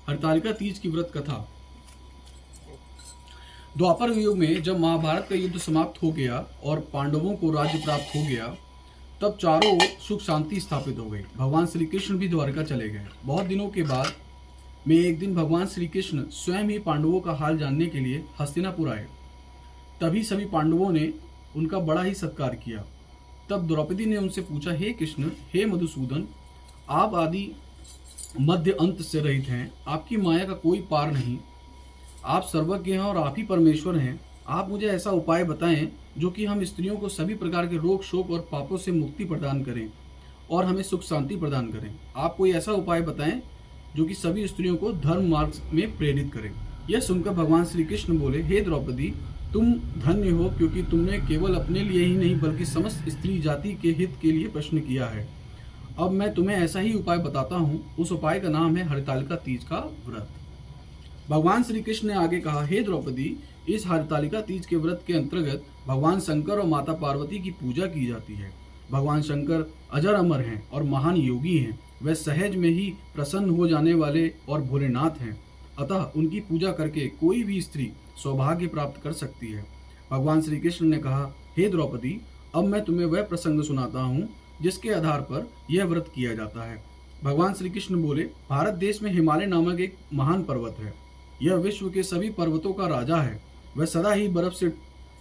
हरतालिका तीज की व्रत कथा। द्वापर युग में जब महाभारत का युद्ध समाप्त हो गया और पांडवों को राज्य प्राप्त हो गया, तब चारों ओर सुख शांति स्थापित हो गई। भगवान श्री कृष्ण भी द्वारका चले गए। बहुत दिनों के बाद में एक दिन भगवान श्री कृष्ण स्वयं ही पांडवों का हाल जानने के लिए हस्तिनापुर आए। तभी सभी पांडवों ने उनका बड़ा ही सत्कार किया। तब द्रौपदी ने उनसे पूछा, हे कृष्ण, हे मधुसूदन, आप आदि मध्य अंत से रहित हैं, आपकी माया का कोई पार नहीं, आप सर्वज्ञ हैं और आप ही परमेश्वर हैं। आप मुझे ऐसा उपाय बताएं जो कि हम स्त्रियों को सभी प्रकार के रोग शोक और पापों से मुक्ति प्रदान करें और हमें सुख शांति प्रदान करें। आप कोई ऐसा उपाय बताएं जो कि सभी स्त्रियों को धर्म मार्ग में प्रेरित करें। यह सुनकर भगवान श्री कृष्ण बोले, हे द्रौपदी, तुम धन्य हो, क्योंकि तुमने केवल अपने लिए ही नहीं बल्कि समस्त स्त्री जाति के हित के लिए प्रश्न किया है। अब मैं तुम्हें ऐसा ही उपाय बताता हूँ। उस उपाय का नाम है हरतालिका तीज का व्रत। भगवान श्री कृष्ण ने आगे कहा, हे द्रौपदी, इस हरतालिका तीज के व्रत के अंतर्गत भगवान शंकर और माता पार्वती की पूजा की जाती है। भगवान शंकर अजर अमर हैं और महान योगी हैं। वह सहज में ही प्रसन्न हो जाने वाले और भोलेनाथ हैं। अतः उनकी पूजा करके कोई भी स्त्री सौभाग्य प्राप्त कर सकती है। भगवान श्री कृष्ण ने कहा, हे द्रौपदी, अब मैं तुम्हें वह प्रसंग सुनाता हूँ जिसके आधार पर यह व्रत किया जाता है। भगवान श्री कृष्ण बोले, भारत देश में हिमालय नामक एक महान पर्वत है। यह विश्व के सभी पर्वतों का राजा है। वह सदा ही बर्फ से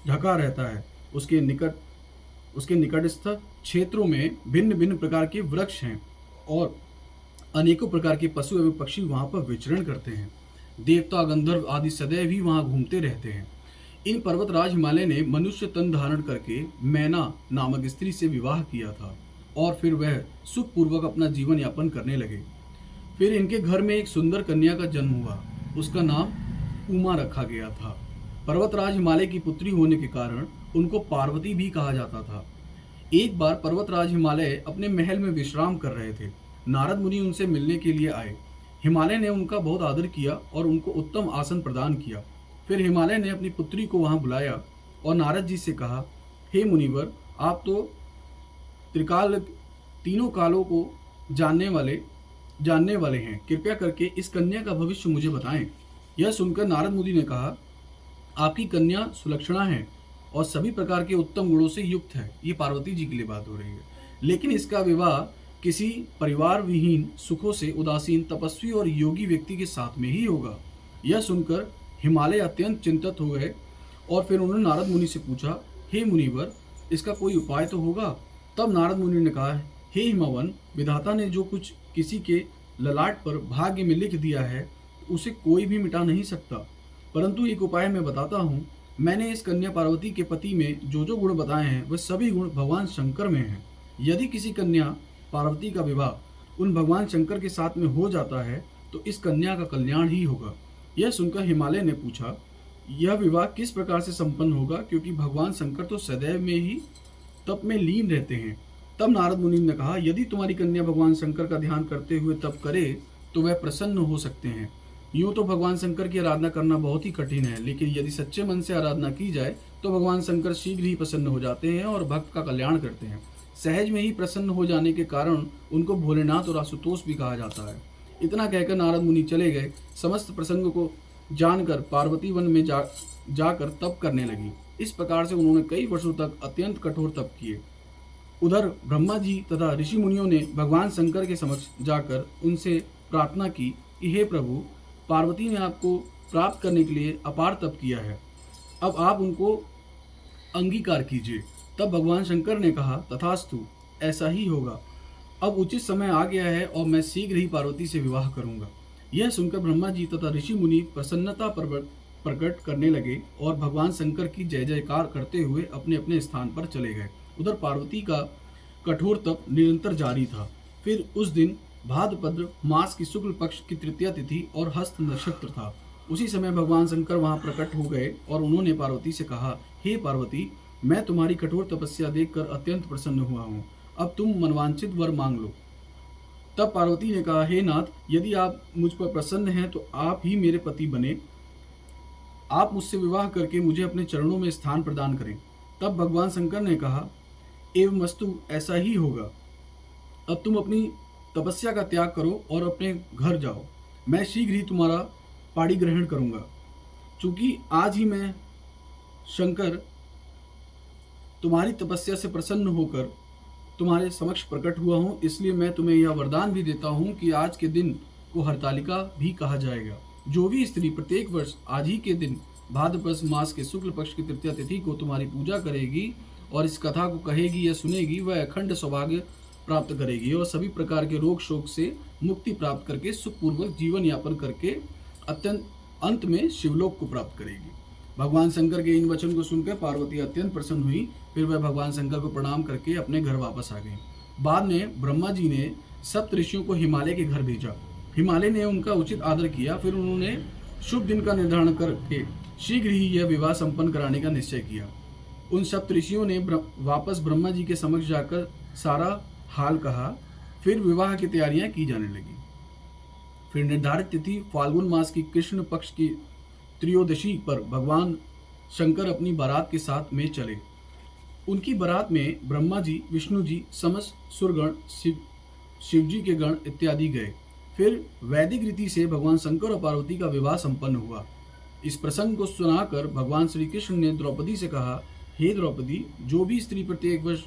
ढका रहता है। उसके निकटस्थ क्षेत्रों में भिन्न भिन्न प्रकार के वृक्ष हैं और अनेकों प्रकार के पशु एवं पक्षी वहां पर विचरण करते हैं। देवता, गंधर्व आदि सदैव ही वहां घूमते रहते हैं। इन पर्वतराज हिमालय ने मनुष्य तन धारण करके मैना नामक स्त्री से विवाह किया था और फिर वह सुखपूर्वक अपना जीवन यापन करने लगे। फिर इनके घर में एक सुंदर कन्या का जन्म हुआ। उसका नाम उमा रखा गया था। पर्वतराज हिमालय की पुत्री होने के कारण उनको पार्वती भी कहा जाता था। एक बार पर्वतराज हिमालय अपने महल में विश्राम कर रहे थे। नारद मुनि उनसे मिलने के लिए आए। हिमालय ने उनका बहुत आदर किया और उनको उत्तम आसन प्रदान किया। फिर हिमालय ने अपनी पुत्री को वहां बुलाया और नारद जी से कहा, हे मुनिवर, आप तो तीनों कालों को जानने वाले हैं। कृपया करके इस कन्या का भविष्य मुझे बताएं। यह सुनकर नारद मुनि ने कहा, आपकी कन्या सुलक्षणा है और सभी प्रकार के उत्तम गुणों से युक्त है। ये पार्वती जी के लिए बात हो रही है। लेकिन इसका विवाह किसी परिवार विहीन, सुखों से उदासीन, तपस्वी और योगी व्यक्ति के साथ में ही होगा। यह सुनकर हिमालय अत्यंत चिंतित हो गए और फिर उन्होंने नारद मुनि से पूछा, हे मुनिवर, इसका कोई उपाय तो होगा। तब नारद मुनि ने कहा, हे हिमवन, विधाता ने जो कुछ किसी के ललाट पर भाग्य में लिख दिया है उसे कोई भी मिटा नहीं सकता। परंतु एक उपाय मैं बताता हूँ। मैंने इस कन्या पार्वती के पति में जो जो गुण बताए हैं वह सभी गुण भगवान शंकर में हैं। यदि किसी कन्या पार्वती का विवाह उन भगवान शंकर के साथ में हो जाता है तो इस कन्या का कल्याण ही होगा। यह सुनकर हिमालय ने पूछा, यह विवाह किस प्रकार से संपन्न होगा, क्योंकि भगवान शंकर तो सदैव में ही तप में लीन रहते हैं। तब नारद मुनि ने कहा, यदि तुम्हारी कन्या भगवान शंकर का ध्यान करते हुए तप करे तो वह प्रसन्न हो सकते हैं। यूँ तो भगवान शंकर की आराधना करना बहुत ही कठिन है, लेकिन यदि सच्चे मन से आराधना की जाए तो भगवान शंकर शीघ्र ही प्रसन्न हो जाते हैं और भक्त का कल्याण करते हैं। सहज में ही प्रसन्न हो जाने के कारण उनको भोलेनाथ और आशुतोष भी कहा जाता है। इतना कहकर नारद मुनि चले गए। समस्त प्रसंग को जानकर पार्वती वन में जाकर तप करने लगी। इस प्रकार से उन्होंने कई वर्षों तक अत्यंत कठोर तप किए। उधर ब्रह्मा जी तथा ऋषि मुनियों ने भगवान शंकर के समक्ष जाकर उनसे प्रार्थना की कि हे प्रभु, पार्वती ने आपको प्राप्त करने के लिए अपार तप किया है, अब आप उनको अंगीकार कीजिए। तब भगवान शंकर ने कहा, तथास्तु, ऐसा ही होगा। अब उचित समय आ गया है और मैं शीघ्र ही पार्वती से विवाह करूंगा। यह सुनकर ब्रह्मा जी तथा ऋषि मुनि प्रसन्नता प्रकट करने लगे और भगवान शंकर की जय जयकार करते हुए अपने अपने स्थान पर चले गए। उधर पार्वती का कठोर तप निरंतर जारी था। फिर उस दिन भाद्रपद मास की शुक्ल पक्ष की तृतीया तिथि और हस्त नक्षत्र था। उसी समय भगवान शंकर वहां प्रकट हो गए और उन्होंने पार्वती से कहा, हे पार्वती, मैं तुम्हारी कठोर तपस्या देखकर अत्यंत प्रसन्न हुआ हूँ। अब तुम मनवांछित वर मांग लो। तब पार्वती ने कहा, हे नाथ, यदि आप मुझ पर प्रसन्न हैं तो आप ही मेरे पति बने। आप मुझसे विवाह करके मुझे अपने चरणों में स्थान प्रदान करें। तब भगवान शंकर ने कहा, एवमस्तु, ऐसा ही होगा। अब तुम अपनी तपस्या का त्याग करो और अपने घर जाओ। मैं शीघ्र ही तुम्हारा पाणी ग्रहण करूंगा। चूंकि आज ही मैं शंकर तुम्हारी तपस्या से प्रसन्न होकर तुम्हारे समक्ष प्रकट हुआ हूँ, इसलिए मैं तुम्हें यह वरदान भी देता हूँ कि आज के दिन को हरतालिका भी कहा जाएगा। जो भी स्त्री प्रत्येक वर्ष आज ही के दिन भाद्रपद मास के शुक्ल पक्ष की तृतीया तिथि को तुम्हारी पूजा करेगी और इस कथा को कहेगी या सुनेगी, वह अखंड सौभाग्य प्राप्त करेगी और सभी प्रकार के रोग शोक से मुक्ति प्राप्त करके सुखपूर्वक जीवन यापन करके अत्यंत अंत में शिवलोक को प्राप्त करेगी। भगवान शंकर के इन वचन को सुनकर पार्वती अत्यंत प्रसन्न हुई। फिर वह भगवान शंकर को प्रणाम करके अपने घर वापस आ गई। बाद में ब्रह्मा जी ने सप्त ऋषियों को हिमालय के घर भेजा। हिमालय ने उनका उचित आदर किया। फिर उन्होंने शुभ दिन का निर्धारण करके शीघ्र ही यह विवाह संपन्न कराने का निश्चय किया। उन सप्त ऋषियों ने वापस ब्रह्मा जी के समक्ष जाकर सारा हाल कहा। फिर विवाह की तैयारियां की जाने लगी। फिर निर्धारित तिथि फाल्गुन मास की कृष्ण पक्ष की त्रयोदशी पर भगवान शंकर अपनी बारात के साथ में चले। उनकी बारात में ब्रह्मा जी, विष्णु जी, समस्त सुरगण, शिव जी के गण इत्यादि गए। फिर वैदिक रीति से भगवान शंकर और पार्वती का विवाह संपन्न हुआ। इस प्रसंग को सुनाकर भगवान श्री कृष्ण ने द्रौपदी से कहा, हे द्रौपदी, जो भी स्त्री प्रत्येक वर्ष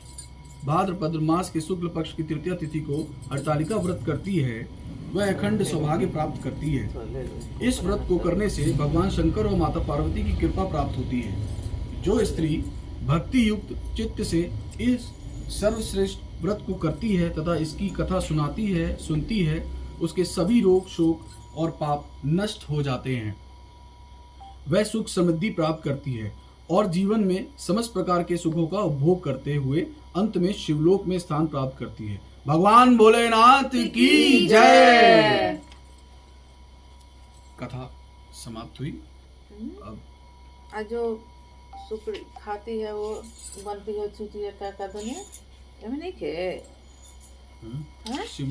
भाद्रपद मास के शुक्ल पक्ष की तृतीया तिथि को हरतालिका व्रत करती है, वह अखंड सौभाग्य प्राप्त करती है। इस व्रत को करने से भगवान शंकर और माता पार्वती की कृपा प्राप्त होती है। जो स्त्री भक्ति युक्त चित्त से इस सर्वश्रेष्ठ व्रत को करती है तथा इसकी कथा सुनती है, उसके सभी रोग शोक और पाप नष्ट हो जाते हैं। वह सुख समृद्धि प्राप्त करती है और जीवन में समस्त प्रकार के सुखों का उपभोग करते हुए अंत में शिवलोक में स्थान प्राप्त करती है। भगवान भोलेनाथ की जय। कथा समाप्त हुई। अब जो शुक्र खाती है वो बनती है चुटिया का दुनिया नहीं खे। शिव